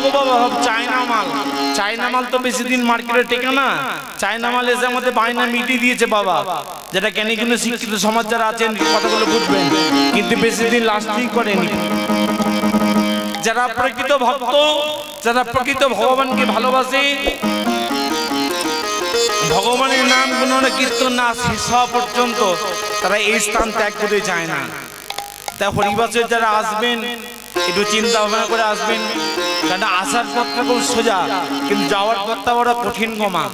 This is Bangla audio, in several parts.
গো বাবা, চায়না মাল। চায়না মাল তো বেশি দিন মার্কেটে টেকে না। চায়না মাল এসে আমাদের বায়না মিটিয়ে দিয়েছে বাবা, যেটা কেন কিন্তু শিক্ষিত সমাজ যারা আছেন কথাগুলো বুঝবেন, কিন্তু বেশি দিন লাস্টিং করেনি। যারা প্রকৃত ভক্ত, যারা প্রকৃত ভগবানকে ভালোবাসে, ভগবানের নাম গুণগান কীর্তন না শেষ হওয়া পর্যন্ত তারা এই স্থান ত্যাগ করতে চায় না। তাই হরিবাসের যারা আসবেন একটু চিন্তা ভাবনা করে আসবেন, কারণ আসার পথটা খুব সোজা, কিন্তু যাওয়ার পথটা বড় কঠিন গোমা।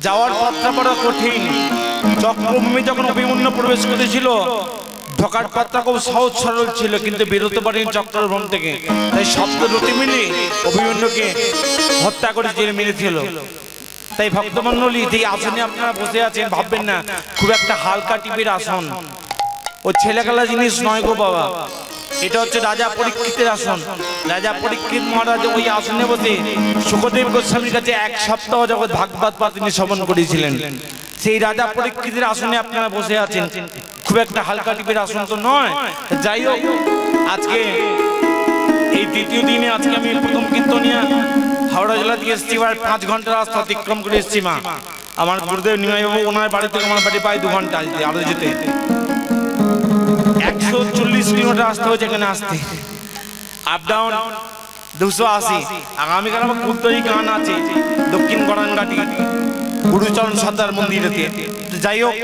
যাওয়ার পথটা বড় কঠিন। চক্রভূমি যখন অভিমন্যু প্রবেশ করেছিল, ঢোকার পথটা খুব সহজ সরল ছিল, কিন্তু বেরোতে পারেনি চক্রভূমি থেকে। তাই সপ্তরথী মিলে অভিমন্যুকে হত্যা করেছিল, মেরেছিল। তাই ভক্তমণ্ডলী, যে আসনে আপনারা বসে আছেন ভাববেন না খুব একটা হালকা টিপের আসন, ও ছেলেখেলা জিনিস নয় গো বাবা। এটা হচ্ছে রাজা পরীক্ষিতের আসন। রাজা পরীক্ষিত মহারাজ ওই আসনে বসে সুখদেব গোস্বামীর কাছে 1 সপ্তাহ জগৎ ভাগবত পাঠ তিনি শ্রবণ করেছিলেন। সেই রাজা পরীক্ষিতের আসনে আপনারা বসে আছেন, খুব একটা হালকা টিপের আসন তো নয়। যাই হোক, আজকে এই দ্বিতীয় দিনে আজকে আমি প্রথম কীর্তনিয়া হাওড়া জেলা থেকে এসেছি। 5 ঘন্টা রাস্তা অতিক্রম করে এসেছি। মা আমার গুরুদেব নিমাইবাবু, ওনার বাড়ি থেকে আমার বাড়ি প্রায় 2 ঘন্টা আরো যেতে। 140 কিলোমিটার রাস্তা হয়েছে এখানে আসতে, আপ ডাউন 280। আগামীকাল আমার কুলতলি গান আছে দক্ষিণ গড়ানঘাটি গুরুচরণ সর্দার মন্দিরেতে। যাই হোক,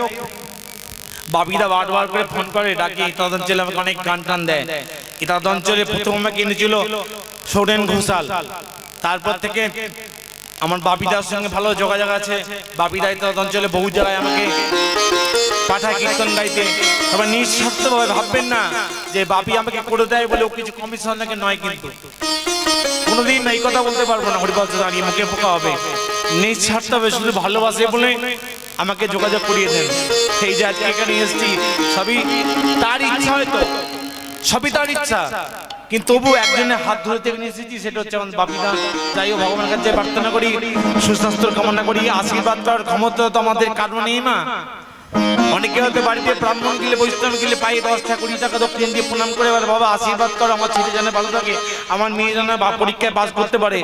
বাপিদা বারবার করে ফোন করে ডাকে, এটা অঞ্চলে আমাকে অনেক গান টান দেয়। এটা অঞ্চলে প্রথম আমাকে এনেছিল সৌরেন ঘোষাল, তারপর থেকে আমার বাপিদার সঙ্গে ভালো যোগাযোগ আছে। বাপিদা এটা অঞ্চলে বহু জায়গায় আমাকে পাঠায় কীর্তন গাইতে। তবে নিঃস্বার্থভাবে ভাববেন না যে বাপি আমাকে করে দেয় বলে ও কিছু কমিশন নাকি নয়, কিন্তু কোনোদিন এই কথা বলতে পারবো না। হরিপাল দাঁড়িয়ে মুখে পোকা হবে। নিঃস্বার্থভাবে শুধু ভালোবাসে বলে আমাকে যোগাযোগ করিয়ে দেন। সেই যে আজকে এখানে এসেছি, সবই তার ইচ্ছা, হয়তো সবই তার ইচ্ছা, কিন্তু তবু একজনের হাত ধরে থেকে এসেছি, সেটা হচ্ছে আমার বাপিদা। যাই হোক, ভগবানের কাছে প্রার্থনা করি, সুস্বাস্থ্য কামনা করি। আশীর্বাদ করার ক্ষমতা তো আমাদের কারণ নেই মা। অনেকে হয়তো বাড়িতে ব্রাহ্মণ গেলে, বৈষ্ণব গেলে পায়ে 10 টাকা 20 টাকা দক্ষিণ দিয়ে প্রণাম করে, এবার বাবা আশীর্বাদ করো, আমার ছেলে যেন ভালো থাকে, আমার মেয়ে যেন পরীক্ষায় পাস করতে পারে।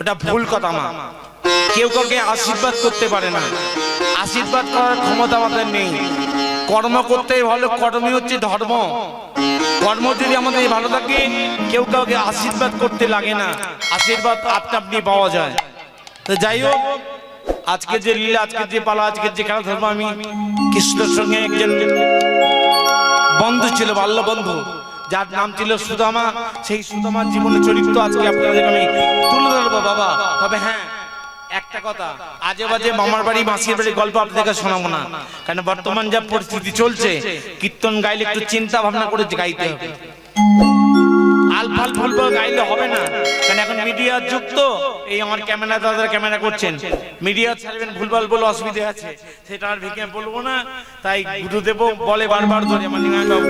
ওটা ভুল কথা মা। কেউ কাউকে আশীর্বাদ করতে পারে না। আশীর্বাদ করার ক্ষমতা আমাদের নেই। কর্ম করতে ভালো, কর্মই হচ্ছে ধর্ম। কর্ম যদি আমাদের ভালো থাকে, কেউ কাউকে আশীর্বাদ করতে লাগে না, আশীর্বাদ আপনা আপনি পাওয়া যায়। তো যাই হোক, আজকে যে লীলা, আজকে যে পালা, আজকে যে খেলা ধরবো, আমি কৃষ্ণের সঙ্গে একজন বন্ধু ছিল, বাল্য বন্ধু, যার নাম ছিল সুদামা। সেই সুদামার জীবনের চরিত্র আজকে আপনাদের আমি তুলে ধরবো বাবা। তবে হ্যাঁ, একটা কথা, আজে বাজে মামার বাড়ি মাসির বাড়ির গল্প আপনাদেরকে শোনাবো না, কারণ বর্তমান যা পরিস্থিতি চলছে, কীর্তন গাইলে একটু চিন্তা ভাবনা করে গাইতে হবে। আলফাল ফুলফল গাইলে হবে না, কারণ এখন মিডিয়ার যুগ তো। এই আমার ক্যামেরা দাদারা ক্যামেরা করছেন, মিডিয়া ছাড়বেন ভুলভাল বলে অসুবিধা আছে, সেটা আর ভেঙে বলবো না। তাই গুরুদেব বলে বারবার ধরে আমার নিমাই বাবু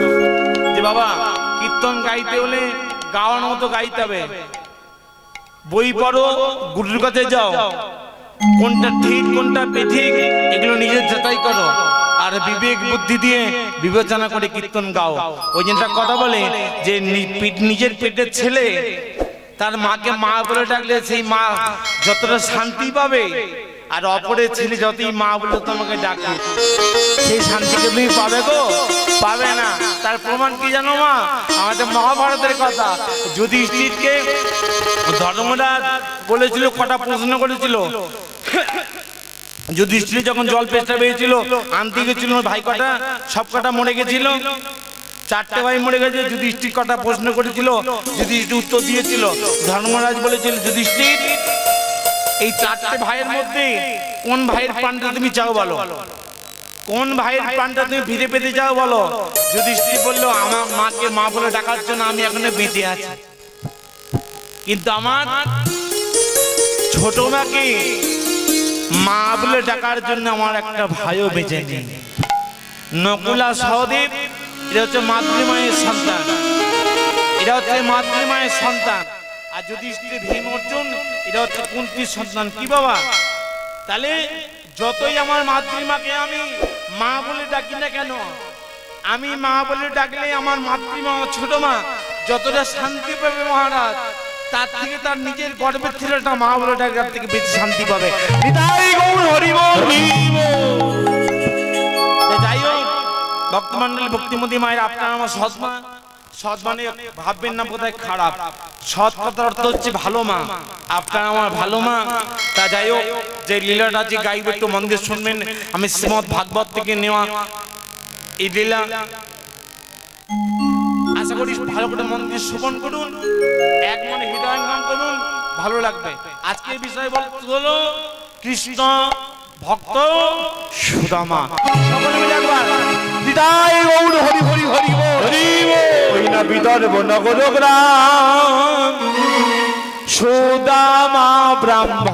যে বাবা, কীর্তন গাইতে হলে গাওয়ার মতো গাইতে হবে। বই পড়ো, গুরুর কাছে যাও, কোনটা ঠিক কোনটা বেঠিক এগুলো নিজের যাচাই করো, আর বিবেক বুদ্ধি দিয়ে বিবেচনা করে কীর্তন গাও। ওই জিনিসটা কথা বলে যে নিজের পেটের ছেলে তার মাকে মা বলে ডাকলে সেই মা যতটা শান্তি পাবে, আর অপরের ছেলে যতই মা বলে তোমাকে ডাকে, সেই শান্তিকে তুমি পাবে গো? পাবে না। তার প্রমাণ কি জানো মা? আমাদের মহাভারতের কথা। যুধিষ্ঠিরকে ধর্মরাজ বলেছিল, কটা প্রশ্ন করেছিল। যুধিষ্ঠির যখন জল পেশটা পেয়েছিল, আনতে গেছিল ভাই কটা, সব কটা মরে গেছিল। 4টে ভাই মরে গেছে। যুধিষ্ঠির কটা প্রশ্ন করেছিল, যুধিষ্ঠির উত্তর দিয়েছিল। ধর্মরাজ বলেছিল, যুধিষ্ঠির এই 4টে ভাইয়ের মধ্যে কোন ভাইয়ের প্রাণটা তুমি চাও বলো, কোন ভাইয়ের প্রাণটা তুমি ফিরে পেতে চাও বলো। যুধিষ্ঠির বলল, আমার মাকে মা বলে ডাকার জন্য আমি এখনো বেঁচে আছি, কিন্তু আমার ছোট মাকে মা বলে ডাকার জন্য আমার একটা ভাইও বেঁচে নেই। নকুলা সহদেব, এটা হচ্ছে মাতৃমায়ের সন্তান, এটা হচ্ছে মাতৃমায়ের সন্তান। আর যুধিষ্ঠির ভীম অর্জুন, এটা হচ্ছে কুন্তির সন্তান। কি বাবা? তাহলে যতই আমার মাতৃমাকে আমি মা বলে ডাকি না কেন, আমি মা বলে ডাকলে আমার মাতৃমা, ছোট মা যতটা শান্তি পাবে মহারাজ, তার থেকে তার নিজের গর্বের ছেলেটা মা বলে ডাকার থেকে বেশি শান্তি পাবে। নিতাই গৌর হরি বল। যাই হোক ভক্তমণ্ডলী, ভক্তিমতী মায়ের, আপনার আমার সৎ মা। সৎ মানে ভাববেন না বোধহয় খারাপ, সৎ কথার অর্থ হচ্ছে ভালো মা। আপনার আমার ভালো মা। তা যাই হোক, যে লীলাটা যে গাইব একটু মন দিয়ে শুনবেন। আমি শ্রীমদ ভাগবত থেকে নেওয়া এই লীলা, আশা করি ভালো করে মন দিয়ে শ্রবণ করুন, এক মনে হৃদয়ঙ্গম করুন, ভালো লাগবে। আজকে বিষয় হলো কৃষ্ণ ভক্ত সুদামা। সকলে মিলে একবার নিতাই গৌর হরি হরি হরি হরি ওই না বিদর্ভ নগর গ্রাম সুদামা ব্রাহ্মণ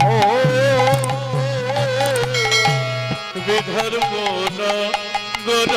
বিদর্ভ নগর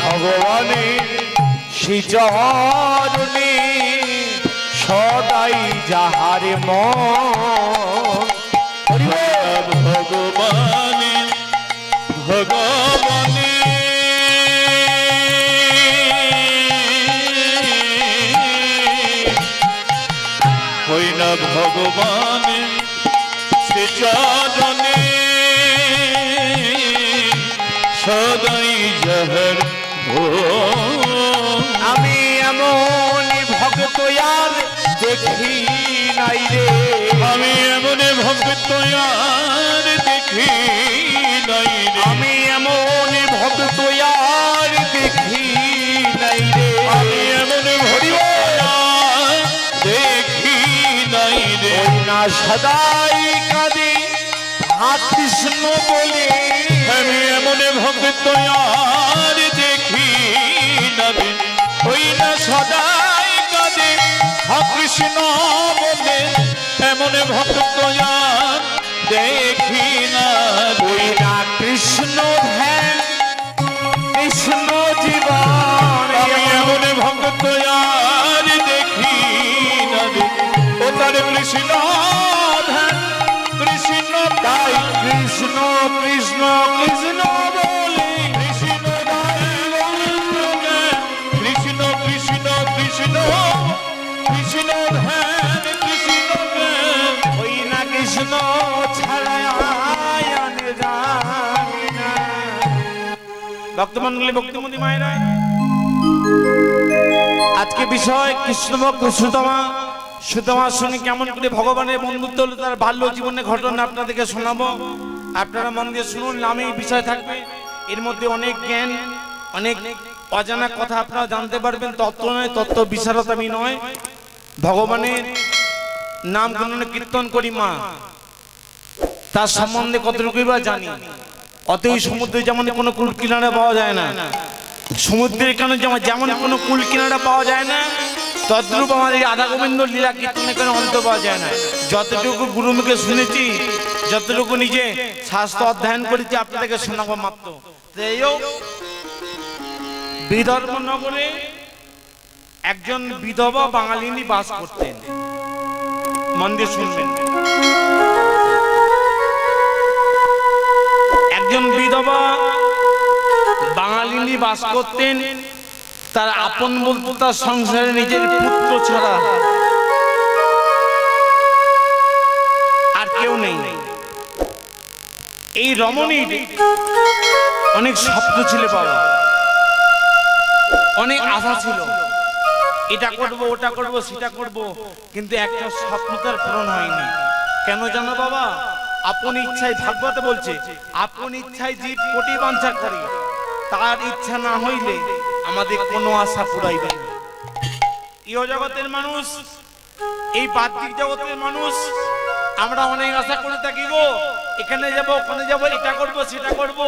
ভগবানের শ্রীচরণে সদাই যাহারে মন। ভগবানে ভগবানে হই না ভগবানে শ্রীচরণে সদাই যাহার। আমি এমন ভক্ত আর দেখি নাই রে, আমি এমন ভক্ত আর দেখি নাই রে, আমি এমন ভক্ত আর দেখি নাই রে, আমি এমন ভক্ত দেখি নাই রে। না সদাই কাঁদে হাত কৃষ্ণ বলে, আমি এমন ভক্ত আর দেখি না রে। ওই না সদাই কাঁদে কৃষ্ণ বলে, এমন ভক্ত আর দেখি না। ওই না কৃষ্ণ ধ্যান কৃষ্ণ জীবন, আমি এমন ভক্ত আর দেখি না রে। ও তার কৃষ্ণ ধ্যান কৃষ্ণ, তাই কৃষ্ণ কৃষ্ণ কৃষ্ণ বলে, কৃষ্ণ কৃষ্ণ কৃষ্ণ কৃষ্ণ কৃষ্ণ ধ্যান কৃষ্ণ ধ্যান। ওই না কৃষ্ণ ছাড়া আনে জানি না। ভক্তমণ্ডলী, ভক্তিমতী মায়েরা, আজকে বিষয় কৃষ্ণ ভক্ত সুদামা। সুদামার সঙ্গে কেমন করে ভগবানের বন্ধুত্ব হলো তার বাল্য জীবনের ঘটনা আপনাদেরকে শোনাবো। আপনারা মন দিয়ে শুনুন, নামেই বিষয় থাকবে। এর মধ্যে অনেক জ্ঞান, অনেক অজানা কথা আপনারা জানতে পারবেন। তত্ত্ব নয়, তত্ত্ব বিশারদ আমি নয়। ভগবানের নাম গুণনে কীর্তন করি মা, তার সম্বন্ধে কতটুকুই বা জানি। অতই সমুদ্রে যেমন কোনো কুল কিনারা পাওয়া যায় না, সমুদ্রের কারণে যেমন কোনো কুল কিনারা পাওয়া যায় না, তদ্রূপ আমাদের রাধা গোবিন্দ লীলা কীর্তনের কারণে অন্ত পাওয়া যায় না। যতটুকু গুরুমুখে শুনেছি, যতটুকু নিজে শাস্ত্র অধ্যয়ন করেছি, আপনাদেরকে শোনাবো মাত্র। বিদর্ভ নগরে একজন বিধবা বাঙালিনী বাস করতেন। মন দিয়ে শুনবেন। একজন বিধবা বাঙালিনী বাস করতেন। তার আপন বলতে তার সংসারে নিজের পুত্র ছাড়া আর কেউ নেই। এই রমণীর অনেক স্বপ্ন ছিল বাবা, অনেক আশা ছিল। এটা করব ওটা করব সেটা করব, কিন্তু একটা স্বপ্ন তার পূরণ হয়নি। কেন জানো বাবা? আপন ইচ্ছায়, ভাগবতে বলছে আপন ইচ্ছায় জীব কোটি বাঞ্ছা করে, তার ইচ্ছা না হইলে আমাদের কোনো আশা পুরাইবে না। ইহ জগতের মানুষ, এই বাহ্যিক জগতের মানুষ, আমরা অনেক আশা করে থাকি গো, এখানে যাব ওখানে যাব, এটা করব সেটা করব,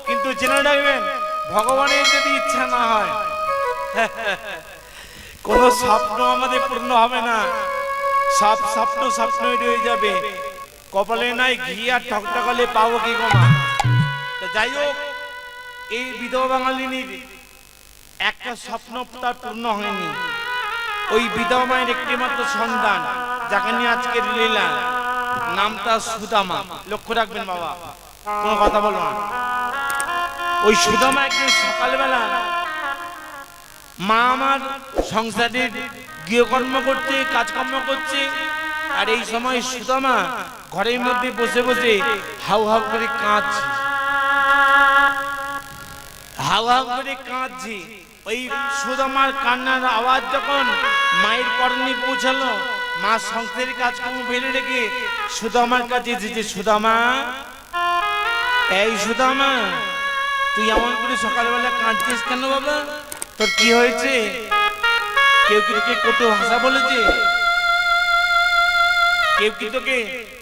কিন্তু জেনে রাখবেন ভগবানের যদি ইচ্ছা না হয় কোন স্বপ্ন আমাদের পূর্ণ হবে না। সব স্বপ্ন স্বপ্নই রয়ে যাবে। কপালে নাই ঘি আর টকটকালে পাবো কি গোমা। তো যাই হোক, এই বিধবা বাঙালিনীর একটা স্বপ্ন তার পূর্ণ হয়নি। ওই বিধবা মায়ের একটি মাত্র সন্তান, যাকে নিয়ে আজকের লীলা, নাম তার সুদামা। লক্ষ্য রাখবেন বাবা, কোনো কথা বলবো না। ওই সুদামা একদিন সকালবেলা, মা আমার সংসারের গৃহকর্ম করছে, কাজকর্ম করছে, আর এই সময় সুদামা ঘরের মধ্যে বসে বসে হাউ হাউ করে কাঁদছে, হাউ হাউ করে কাঁদছে। ওই সুদামার কান্নার আওয়াজ যখন মায়ের কর্ণে পৌঁছালো, মা সংসারের কাজকর্ম ফেলে রেখে সুদামার কাছে এসেছে। সুদামা, এই সুদামা, তুই এমন করে সকালবেলা কাঁদছিস কেন বাবা? তোর কি হয়েছে? কেউ কি তোকে কটু ভাষা বলেছে? কেউ কি তোকে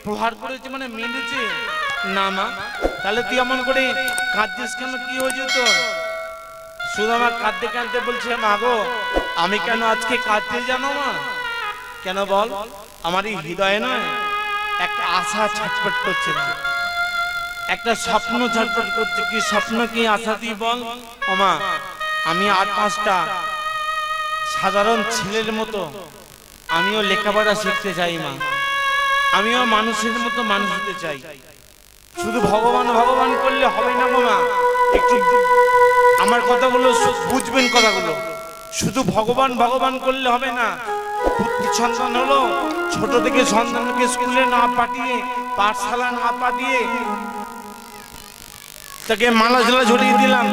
প্রহার করেছে, মানে মেরেছে? না মা। তাহলে তুই এমন করে কাঁদছিস কেন? কি হয়েছে তোর? সুদামা কাঁদতে কাঁদতে বলছে, মা গো, আমি কেন আজকে কাঁদতে জানো মা? কেন বল? আমার এই হৃদয়ে নয় একটা আশা ছটফট করছে, একটা স্বপ্ন ছটফট করছে। কি স্বপ্ন, কি আশা তুই বল? ও মা, আমি 8-5টা সাধারণ ছেলের মতো আমিও লেখাপড়া শিখতে চাই মা। আমিও মানুষের মতো মানুষ হতে চাই। শুধু ভগবান ভগবান করলে হবে না গো মা, একটু আমার কথাগুলো বুঝবেন। কথাগুলো শুধু ভগবান ভগবান করলে হবে না। পুত্র সন্তান হলো, ছোট থেকে সন্তানকে স্কুলে না পাঠিয়ে, পাঠশালা না পাঠিয়ে, তাকে মালা ঝোলা ঝরিয়ে দিলাম,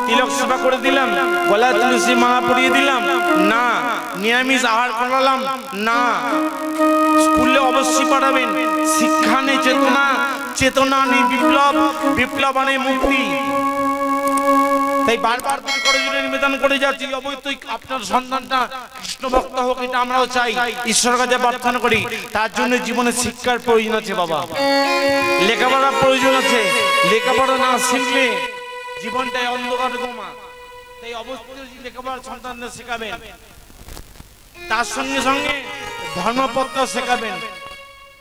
তিলক সেবা করে দিলাম, গলায় তুলসী মালা পরিয়ে দিলাম না, নিরামিষ আহার করালাম না। স্কুলে অবশ্যই পাঠাবেন। শিক্ষা নেই চেতনা, চেতনা নেই বিপ্লব, বিপ্লব নেই মুক্তি। তাই বারবার করে নিবেদন করে যাচ্ছি, অবশ্যই আপনার সন্তানটা কৃষ্ণ ভক্ত হোক, এটা আমরাও চাই, ঈশ্বরের কাছে প্রার্থনা করি। তার জন্য জীবনে শিক্ষার প্রয়োজন আছে বাবা, লেখাপড়ার প্রয়োজন আছে। লেখাপড়া না শিখলে জীবনটাই অন্ধকার গোমা। তাই অবশ্যই লেখাপড়া সন্তানদের শেখাবেন, তার সঙ্গে সঙ্গে ধর্মপত্র শেখাবেন,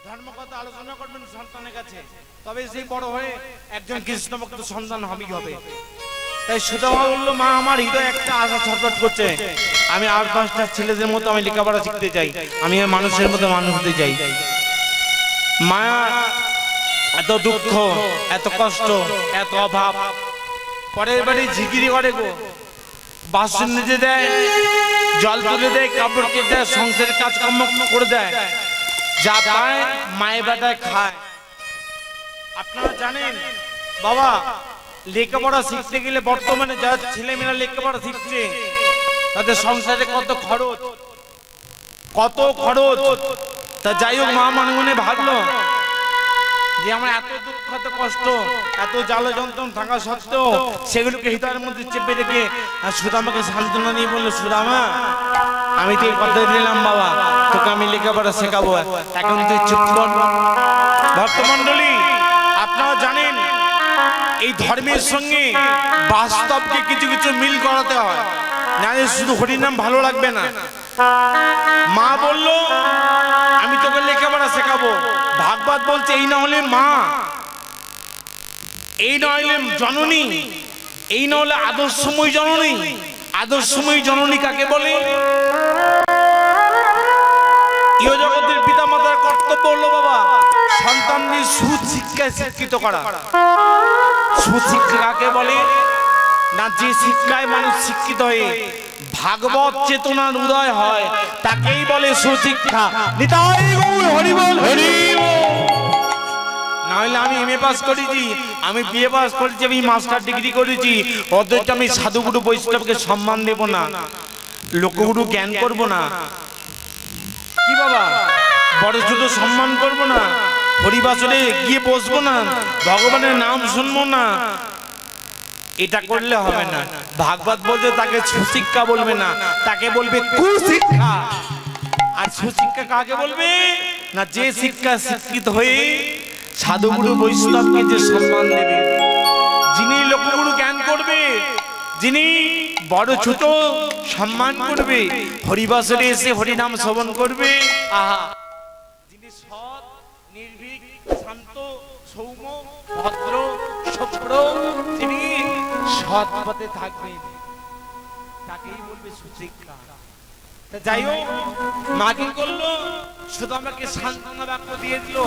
ধর্মকথা আলোচনা করবেন সন্তানের কাছে, তবে সেই বড় হয়ে একজন কৃষ্ণ ভক্ত সন্তান হবে। তাই সুদামা বললো, মা আমার হৃদয় একটা আশা ছটফট করছে, আমি 8-5টা ছেলেদের মতো আমি লেখাপড়া শিখতে চাই, আমি মানুষের মতো মানুষ হতে চাই। মায়া এত দুঃখ, এত কষ্ট, এত অভাব, পরের বাড়ি ঝিকিরি করে গো, বাসন নিজে দেয়, জল তুলে দেয়, কাপড় কেটে দেয়, সংসারের কাজকর্ম করে দেয়, যা পায় মায়ের বেটায় খায়। আপনারা জানেন বাবা, লেখাপড়া শিখতে গেলে বর্তমানে যারা ছেলেমেয়েরা লেখাপড়া শিখছে, তাদের সংসারে কত খরচ, কত খরচ। তা যাই হোক, মা মনে মনে ভাবলো যে আমার এত দুঃখ, এত কষ্ট, এত জ্বালা যন্ত্রণা থাকা সত্ত্বেও সেগুলোকে হৃদয়ের মধ্যে চেপে রেখে সুদামাকে সান্ত্বনা দিয়ে বললো, সুদামা আমি তো কথা দিলাম বাবা, তোকে আমি লেখাপড়া শেখাবো, এখন তুই চুপ কর। ভক্তমণ্ডলী, আপনারা জানেন এই ধর্মের সঙ্গে বাস্তবকে কিছু কিছু মিল করাতে হয়, না শুধু হরিনাম ভালো লাগবে না। মা বলল আমি তোকে লেখাপড়া শেখাবো, ভাগবত বলছে এই না হলে মা, এই না হলে জননী, এই না হলে আদর্শময় জননী। আদর্শময় জননী কাকে বলে? ইহ জগতের পিতা মাতার কর্তব্য হলো বাবা সন্তানদের সুশিক্ষায় শিক্ষিত করা। সুশিক্ষা কাকে বলে? না যে শিক্ষায় মানুষ শিক্ষিত হয়ে ভাগবত চেতনার উদয় হয় তাকেই বলে সুশিক্ষা। নিতাই গৌর হরি বল, হরি বল। না হলে আমি এমএ পাস করেছি, আমি বিএ পাস করেছি, আমি মাস্টার ডিগ্রি করেছি, অথচ আমি সাধুগুরু বৈষ্ণবকে সম্মান দেব না। লোকগুরু জ্ঞান করব না, কি বাবা বড় ছোট সম্মান করব না, হরিবাসরে গিয়ে বসবো না, ভগবানের নাম শুনবো না, এটা করলে হবে না। ভাগবত বলছে তাকে সুশিক্ষা বলবে না, তাকে বলবে কুশিক্ষা। আর সুশিক্ষা কাকে বলবে না, যে শিক্ষা শিক্ষিত হয়ে সাধুগুরু বৈষ্ণবকে যে সম্মান দেবে, যিনি লোকগুরু জ্ঞান করবে, যিনি বড় ছোট সম্মান করবে, হরিবাসরে এসে হরিনাম শ্রবণ করবে, আহা, যিনি সৎ নির্ভীক শান্ত সৌম্য ভদ্র সভ্র, যিনি সৎ পথে থাকবেন, তাকেই বলবে সুশিক্ষা। যাই হোক, মা কি করলো, শুধু আমাকে সান্ত্বনা বাক্য দিয়ে দিল।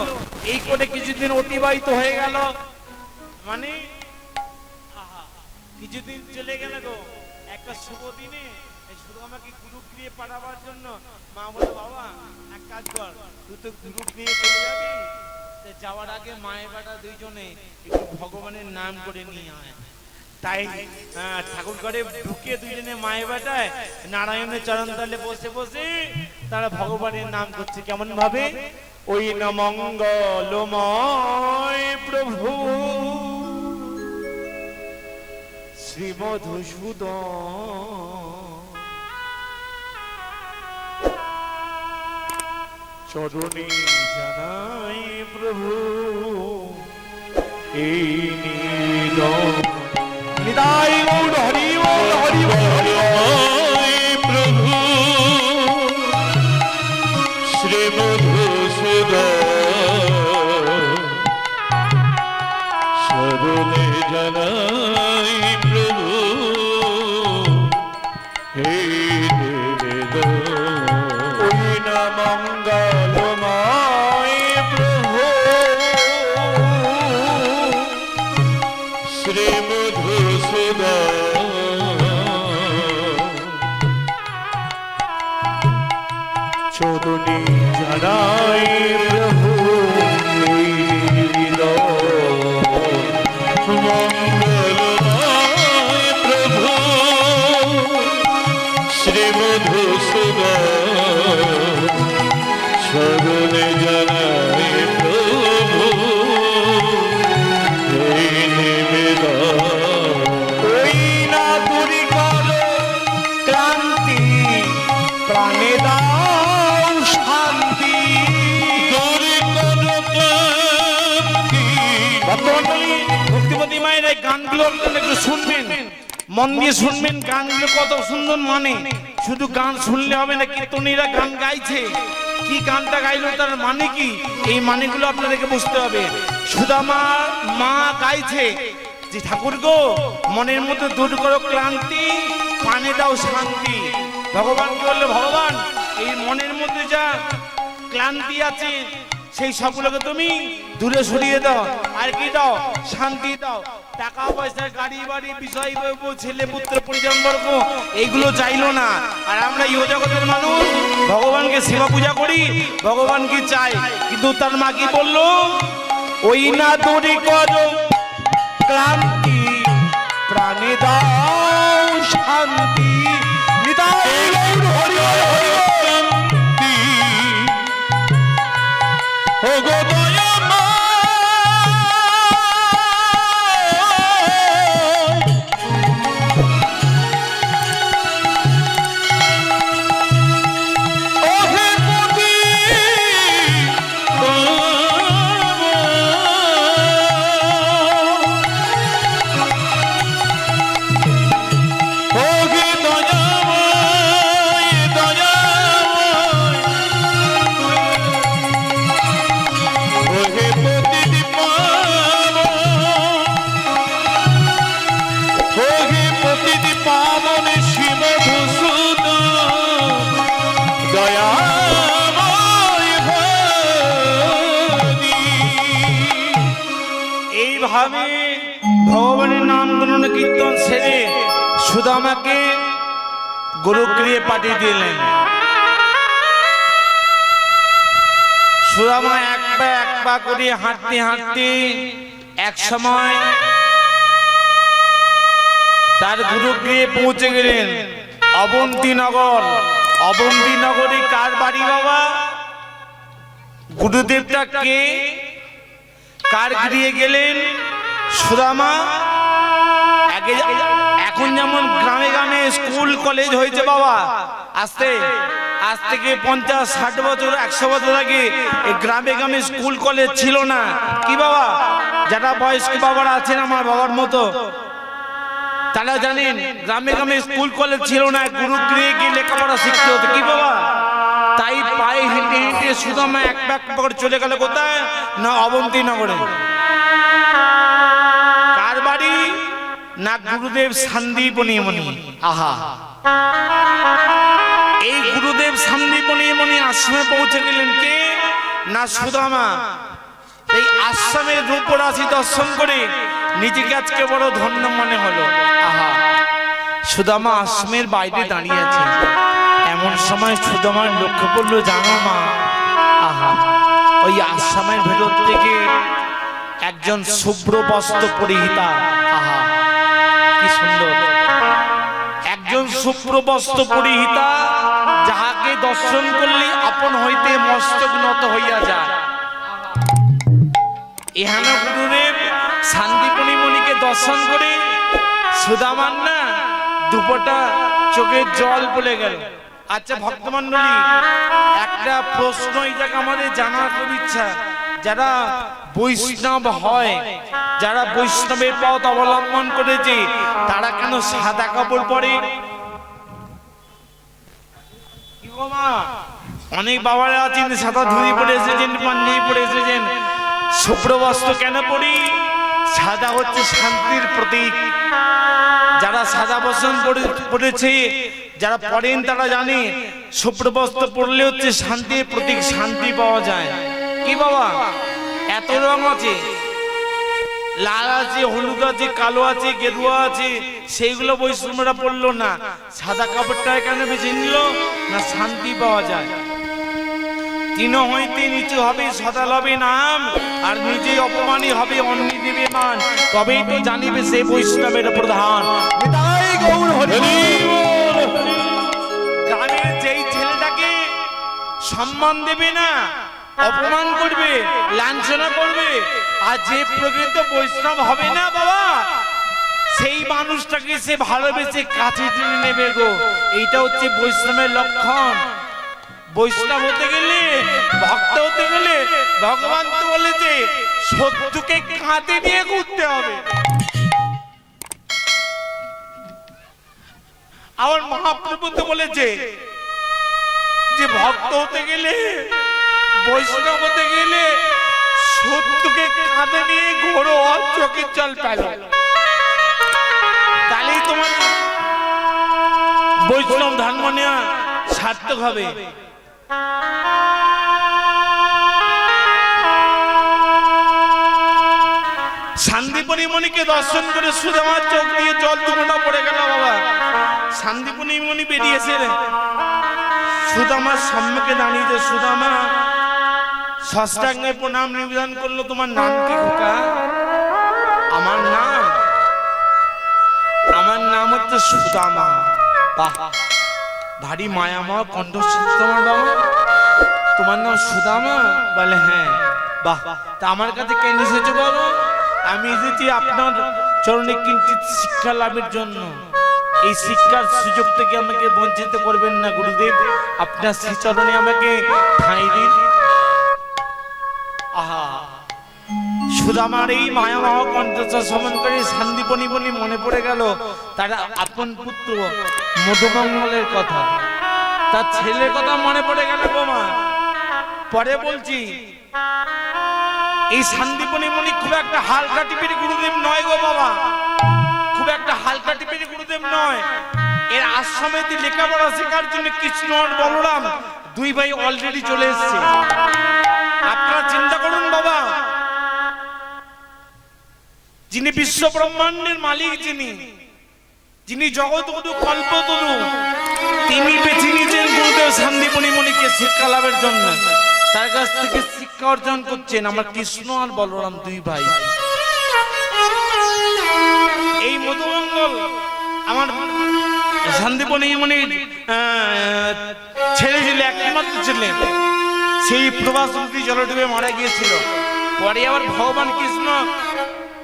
এই করে কিছুদিন অতিবাহিত হয়ে গেল, মানে কিছুদিন চলে গেল গো। একটা শুভ দিনে শুধু আমাকে গ্রুপ নিয়ে পাঠাবার জন্য মা বলে, বাবা এক কাজ কর, তুই তো গ্রুপ নিয়ে চলে যাবি, যাওয়ার আগে মায়ের বেটা দুইজনে একটু ভগবানের নাম করে নিয়ে আয়। তাই ঠাকুর ঘরে ঢুকে দুইজনে মায়ের বেটায় নারায়ণের চরণ তলে বসে বসে তারা ভগবানের নাম করছে। কেমন ভাবে, ওই না মঙ্গলময় প্রভু শ্রী মধুসূদন চরণে জানাই প্রভু এই নিদাই গৌর হরি বল হরি বল প্রভু শ্রী মধুসূদন চরণে জানাই প্রভু হে ওই না মঙ্গলময় প্রভু শ্রী মধুসূদন চরণে জানাই প্রভু মঙ্গলময় প্রভু শ্রী মধুসূদন চরণে জানাই প্রভু এই নিবেদন। ওই না দূরি করো ক্লান্তি, প্রাণে দাও শান্তি। দূরে করো ক্লান্তি। ভক্তমণ্ডলী, ভক্তিপতি মায়ের এই গানগুলো আপনারা একটু শুনবেন, মন দিয়ে শুনবেন। গানগুলো কত সুন্দর, মানে শুধু গান শুনলে হবে না, কীর্তনীরা গান গাইছে, কি গানটা গাইলো তার মানে কি, এই মানেগুলো আপনাদেরকে বুঝতে হবে। শুধু আমার মা গাইছে যে ঠাকুর গো মনের মধ্যে দূর করো ক্লান্তি, প্রাণে দাও শান্তি। ভগবানকে বললে, ভগবান এই মনের মধ্যে যা ক্লান্তি আছে সেই সবগুলোকে তুমি দূরে সরিয়ে দাও, আর কি দাও, শান্তি দাও। টাকা পয়সা গাড়ি বাড়ি বিষয় ছেলে পুত্র পরিজন বর্গ এইগুলো চাইলো না। আর আমরা ইহ জগতের মানুষ ভগবানকে সেবা পূজা করি, ভগবানকে চাই, কিন্তু তার মা কি বললো, ওই না দূরে করো ক্লান্তি, প্রাণে দাও শান্তি। নিতাই গৌর হরি বল হরি বল। ও গো দয়াময় ও হে পতি ও হে দয়াময় দয়াময় ওহে পতিতি পাবন ওহে পতিতি পাবন শ্রী মধুসূদন দয়াময় ভনি। এইভাবে ভগবানের নাম গুণ কীর্তন সেরে সুদামাকে গুরুগৃহে পাঠিয়ে দিলেন। সুদামা এক পা করে হাঁটতে হাঁটতে এক সময় তার গুরুগৃহে পৌঁছে গেলেন। অবন্তীনগর। অবন্তীনগরে কার বাড়ি বাবা? গুরুদেবটা কে? কার গৃহে গেলেন? সুদামা। এখন যেমন গ্রামে গ্রামে স্কুল কলেজ হয়েছে বাবা, আজ থেকে 50-60 বছর 100 বছর আগে এই গ্রামে গ্রামে স্কুল কলেজ ছিল না। কি বাবা, যারা বয়স্ক বাবারা আছেন আমার বাবার মতো, তারা জানেন গ্রামে গ্রামে স্কুল কলেজ ছিল না, গুরুগৃহে গিয়ে লেখাপড়া শিখতে হতো। কি বাবা, তাই পায়ে হেঁটে হেঁটে সুদামা এক ব্যাগ করে চলে গেল কোথায় না অবন্তীনগরে। কার বাড়ি না গুরুদেব সন্দীপনী মুনি। আহা, এই গুরুদেব সন্দীপনী মুনি আশ্রমে পৌঁছে গেলেন কে না সুদামা। এই আশ্রমের রূপরাশি দর্শন করে নিজেকে আজকে বড় ধন্য মনে হলো। আহা, সুদামা আশ্রমের বাইরে দাঁড়িয়ে আছে। এমন সময় সুদামার লক্ষ্য পড়লো, জানো মা, আহা, ওই আশ্রমের ভেতর থেকে একজন শুভ্র বস্ত্র পরিহিতা, আহা কি সুন্দর, একজন শুভ্র বস্ত্র পরিহিতা, যাহাকে দর্শন করলে আপন হইতে মস্তক নত হইয়া যায়। এখানে গুরুদেব শান্তিপনী মুনিকে দর্শন করে সুদামার না দুপোটা চোখের জল পড়ে গেল। আচ্ছা ভক্তমণ্ডলী, একটা প্রশ্ন এটাকে আমাদের জানার খুব ইচ্ছা, যারা বৈষ্ণব হয়, যারা বৈষ্ণবের পথ অবলম্বন করেছে, তারা কেন সাদা কাপড় পরে? অনেক বাবারা আছেন সাদা ধুতি পরে এসেছেন, পাঞ্জাবি পরে এসেছেন, শুভ্র বস্ত্র কেন পরি? সাদা হচ্ছে শান্তির প্রতীক। যারা সাদা বস্ত্র পরেছে, যারা পড়েন তারা জানে শুভ্র বস্ত্র পরলে হচ্ছে শান্তির প্রতীক, শান্তি পাওয়া যায়। কি বাবা, এত রং আছে, লাল আছে, হলুদ আছে, কালো আছে, গেরুয়া আছে, সেইগুলো বৈষ্ণবরা পড়লো না, সাদা কাপড়টা কেন বেছে নিল না শান্তি পাওয়া যায়। তিন হইতে নিচু হবে সদা লবে নাম, আর নিজে অপমানী হবে অন্য দেবে মান, তবেই তো জানিবে সে বৈষ্ণবের প্রধান। গ্রামের যেই ছেলেটাকে সম্মান দেবে না, অপমান করবে, লাঞ্ছনা করবে, আর যে প্রকৃত বৈষ্ণব হবে না বাবা, সেই মানুষটাকে সে ভালোবেসে কাছে টেনে নেবে গো। এইটা হচ্ছে বৈষ্ণবের লক্ষণ। বৈষ্ণব হতে গেলে, ভক্ত হতে গেলে ভগবান তো বলেছে শত্রুকে কাঁধে নিয়ে ঘুরতে হবে। আমার মহাপ্রভু তো বলেছে যে ভক্ত হতে গেলে, বৈষ্ণব হতে গেলে শত্রুকে কাঁধে নিয়ে ঘোরো, চোখের জল পেলো, তাহলেই তোমার বৈষ্ণব ধর্ম নেওয়া সার্থক হবে। শান্তিপনী মুনিকে দর্শন করে সুদামার চোখ দিয়ে জল দুমোটা পড়ে গেল বাবা। শান্তিপনী মুনি বেরিয়েছে, সুদামার সম্মুখে দাঁড়িয়ে, সুদামা ষষ্ঠাঙ্গে প্রণাম নিবেদন করলো। তোমার নাম কি খোকা? আমার নাম হচ্ছে সুদামা। বাহ, ভারী মায়াময় কণ্ঠস্বর তোমার বাবা। তোমার নাম সুদামা? বলে হ্যাঁ। বাহ, তা আমার কাছে কেন এসেছো বাবা? আমি এসেছি আপনার চরণে কিঞ্চিত শিক্ষা লাভের জন্য। এই শিক্ষার সুযোগ থেকে আমাকে বঞ্চিত করবেন না গুরুদেব, আপনার শ্রী চরণে আমাকে ঠাঁই দিন। আহা, সুদামার এই মায়াময় কণ্ঠস্বর শ্রবণ করে শান্তিপনী বলি মনে পড়ে গেল তার আপন পুত্র মধুমঙ্গলের কথা, তার ছেলের কথা মনে পড়ে গেল গো মা। পরে বলছি, এই শান্তিপনী মুনি খুব একটা হালকা টিপির গুরুদেব নয় গো বাবা, খুব একটা হালকা টিপির গুরুদেব নয়। এর আশ্রমেতে লেখাপড়া শেখার জন্য কৃষ্ণ আর বলরাম দুই ভাই অলরেডি চলে এসেছে। আপনারা চিন্তা করুন বাবা, যিনি বিশ্ব ব্রহ্মাণ্ডের মালিক, যিনি জগৎগুরু কল্পতরু, তিনি বেছে নিয়েছেন গুরুদেব শান্তিপনী মুনিকে শিক্ষা লাভের জন্য। তার কাছ থেকে শিক্ষা অর্জন করছেন আমার কৃষ্ণ আর বলরাম দুই ভাই। এই মধুমঙ্গল আমার শান্তিপনি মনি ছেলে ছিল একটি মাত্র ছেলে, সেই প্রবাস জলে ডুবে মারা গিয়েছিল। পরে আবার ভগবান কৃষ্ণ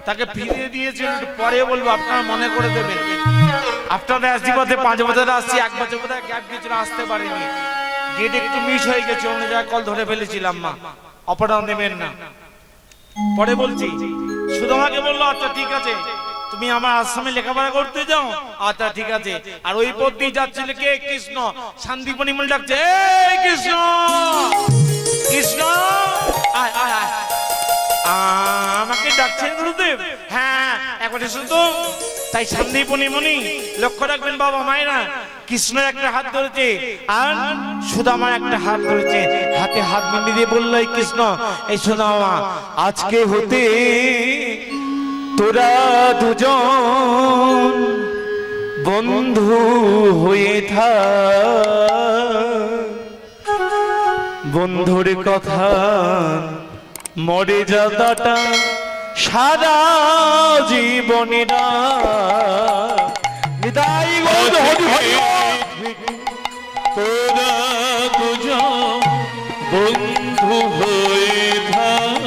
তাকে ফিরিয়ে দিয়েছিল। পরে বলবো আপনারা মনে করে দেবেন। আপনাদের আশীর্বাদে 5 বছর আসছি, 1 বছর বোধহয় গ্যাপ গিয়েছিল, আসতে পারিনি। গেট একটু মিস হয়ে গেছে, অন্য জায়গায় কল ধরে ফেলেছিলাম। মা অপরাধ নেবেন না। পরে বলছি শুধু আমাকে বললো আচ্ছা ঠিক আছে তুমি আমার আশ্রমে লেখাপড়া করতে যাও, আচ্ছা ঠিক আছে। আর ওই পথ দিয়ে যাচ্ছিল কে? কৃষ্ণ। শান্তিপনি মনে ডাকছে, এই কৃষ্ণ কৃষ্ণ আয় আয় আয়। আমাকে ডাকছেন গুরুদেব? হ্যাঁ একবার এসো তো। তাই শান্তিপনি মনি লক্ষ্য রাখবেন বাবা মায়েরা, কৃষ্ণের একটা হাত ধরেছে আর সুদামার একটা হাত ধরেছে, হাতে হাত মিলিয়ে দিয়ে বললো এই কৃষ্ণ এই সুদামা আজকে হতে তোরা দুজন বন্ধু হয়ে থাক। বন্ধুর কথা মর্যাদাটা সারা জীবনেরা নিতাই গৌর হরি হরি। তোরা দুজন বন্ধু হয়ে থাক,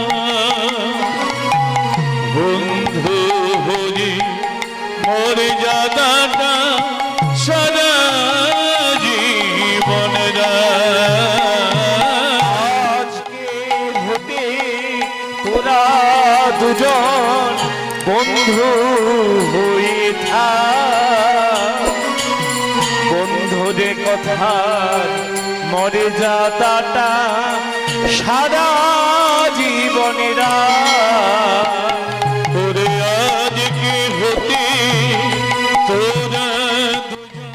বন্ধু হরি মর্যাদাটা সারা জীবনেরা। আজকে হতে তোরা দুজন বন্ধু হয়ে থাক। বন্ধুদের কথার মর্যাদাটা সারা জীবনেরা। তোরে আজকে হতে তোরা দুজন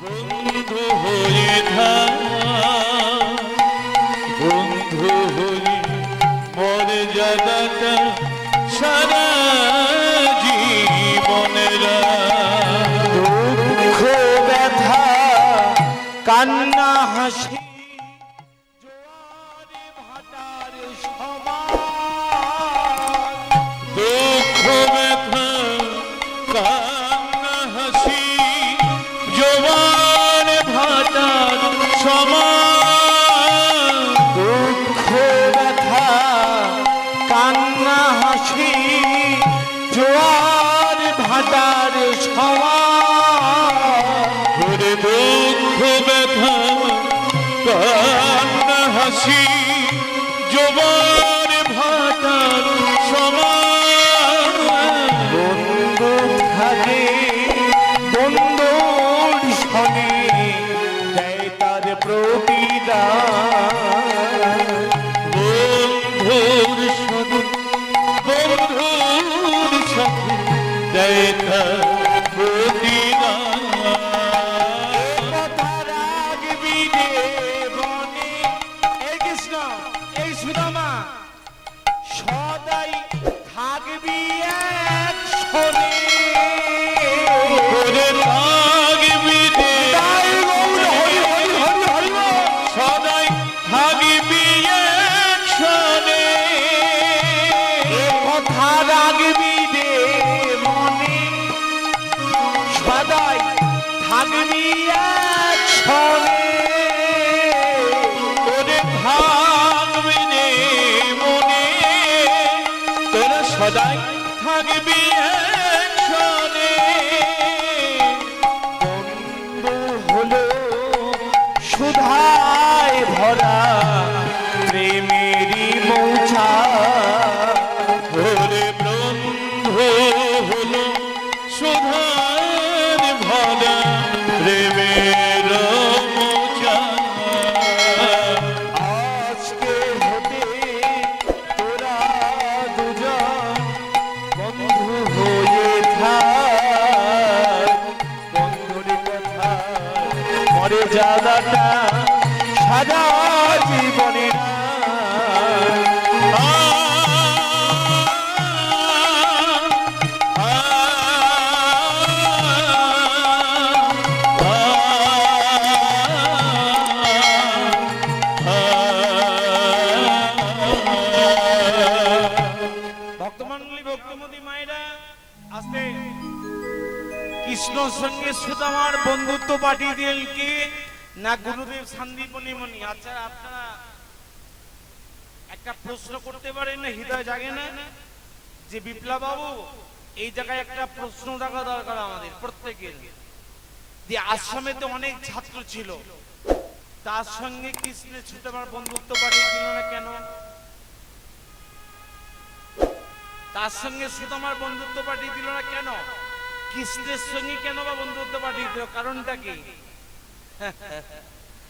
বন্ধু হয়ে থাক, বন্ধু হয়ে মর্যাদাটা সারা জীবনেরা। দুঃখ ব্যথা কান্না হাসি জোয়ারে ভাটার সমান। দুঃখ ব্যথা কান্না হাসি জোয়ার ভাটার সমান। দুঃখ ব্যথা কান্না হাসি জোয়ার ভাটার সমান। ওরে দুঃখ ব্যথা কান্না হাসি জোয়ার ভাটার সমান। বন্ধু থাকে বন্ধুর সনে দেয় তার প্রতিদান। বন্ধুর সাথে বন্ধুর সাথে দেয় তার প্রতিদান। কথা রাখবি রে বনে। এই কৃষ্ণ এই সুদামা সদাই থাকবি এক শোনে। ওরে থাকবি রে তাই গৌর হরি হরি হরি হরি বল। সদাই থাকবি একসনে। এ কথা রাখবি রে মনে, সদাই থাকবি এক শোনে। ওরে থাকবি রে মনে, তোরা সদাই থাকবি একসনে। বন্ধু হলো সুধায় ভরা প্রেমেরই মৌছা। ওরে বন্ধু হলো সুধার ভরা প্রেমের মোচা। আজকে হতে তোরা দুজন বন্ধু হয়ে থাক। বন্ধুর কথা মর্যাদাটা সারা জীবনের। ভক্তমণ্ডলী ভক্তমতী মায়েরা আসতে কৃষ্ণ সঙ্গে সুদামার বন্ধুত্ব পাঠিয়ে দিলেন কি না গুরুদেব শান্তিপনি মুনি। আচ্ছা আপনারা একটা প্রশ্ন করতে পারেন না, হৃদয় জাগে না যে বিপ্লব বাবু এই জায়গায় একটা প্রশ্ন রাখা দরকার আমাদের প্রত্যেকের, যে আশ্রমে তো অনেক ছাত্র ছিল, তার সঙ্গে কৃষ্ণের সুদামার বন্ধুত্ব পাঠিয়ে দিল না কেন? তার সঙ্গে সুদামার বন্ধুত্ব পাঠিয়ে দিল না কেন? কৃষ্ণের সঙ্গে কেন বা বন্ধুত্ব পাঠিয়ে দিল, কারণটা কি?